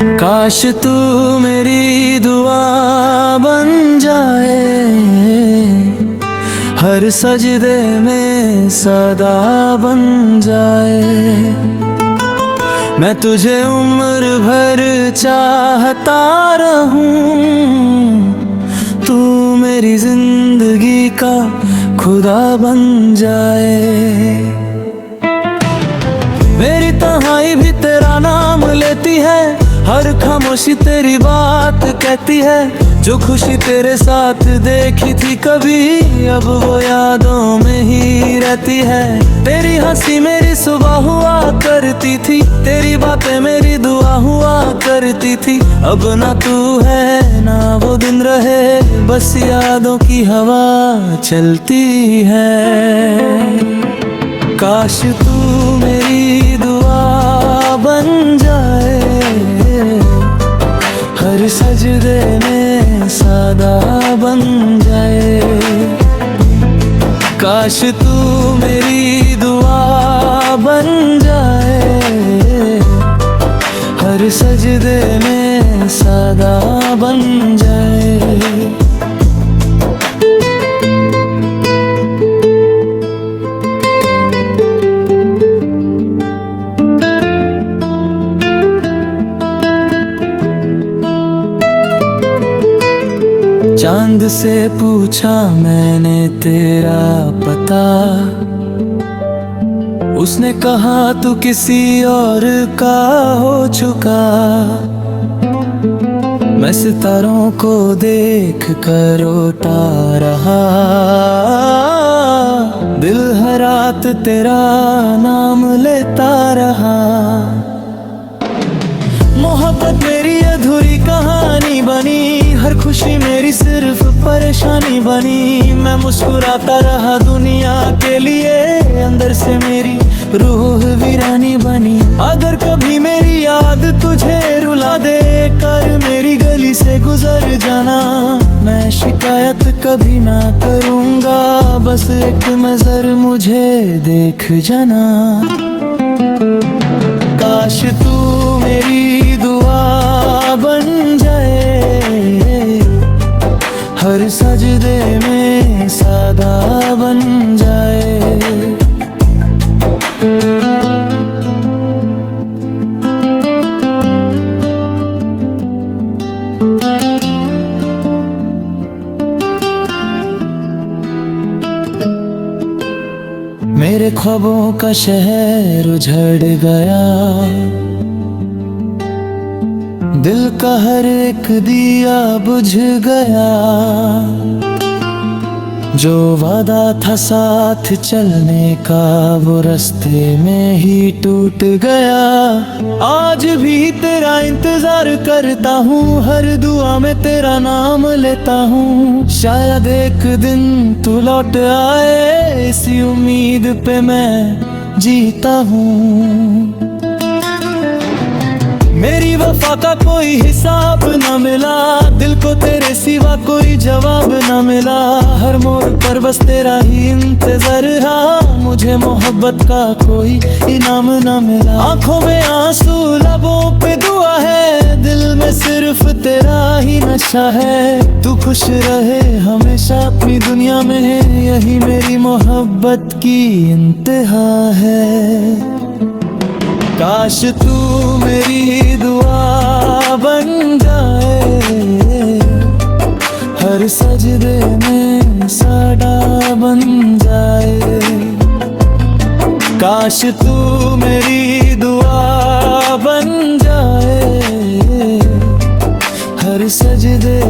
काश तू मेरी दुआ बन जाए, हर सजदे में सदा बन जाए। मैं तुझे उम्र भर चाहता रहूं, तू मेरी जिंदगी का खुदा बन जाए। मेरी तन्हाई भी तेरा नाम लेती है, हर खामोशी तेरी बात कहती है। जो खुशी तेरे साथ देखी थी कभी, अब वो यादों में ही रहती है। तेरी हंसी मेरी सुबह हुआ करती थी, तेरी बातें मेरी दुआ हुआ करती थी। अब ना तू है ना वो दिन रहे, बस यादों की हवा चलती है। काश तू मेरी दुआ बन जाए, हर सजदे में सादा बन जाए। काश तू मेरी दुआ बन जाए, हर सजदे में सादा बन जाए। चांद से पूछा मैंने तेरा पता, उसने कहा तू किसी और का हो चुका। मैं सितारों को देख कर रोता रहा, दिल हर रात तेरा नाम लेता रहा। मोहब्बत मेरी अधूरी कहानी बनी, हर खुशी मेरी सिर्फ परेशानी बनी। मैं मुस्कुराता रहा दुनिया के लिए, अंदर से मेरी रूह वीरानी बनी। अगर कभी मेरी याद तुझे रुला दे कर मेरी गली से गुजर जाना, मैं शिकायत कभी ना करूँगा, बस एक नजर मुझे देख जाना। काश तू मेरी दुआ बन जाए, हर सजदे में सादा बन जाए। मेरे ख्वाबों का शहर उजड़ गया, दिल का हर एक दिया बुझ गया। जो वादा था साथ चलने का, वो रास्ते में ही टूट गया। आज भी तेरा इंतजार करता हूँ, हर दुआ में तेरा नाम लेता हूँ। शायद एक दिन तू लौट आए, इसी उम्मीद पे मैं जीता हूँ। मेरी वफा का कोई हिसाब न मिला, दिल को तेरे सिवा कोई जवाब न मिला। हर मोड़ पर बस तेरा ही इंतजार रहा, मुझे मोहब्बत का कोई इनाम न मिला। आंखों में आंसू लबों पे दुआ है, दिल में सिर्फ तेरा ही नशा है। तू खुश रहे हमेशा अपनी दुनिया में है, यही मेरी मोहब्बत की इंतहा है। काश तू मेरी दुआ बन जाए, हर सजदे में सादा बन जाए। काश तू मेरी दुआ बन जाए, हर सजदे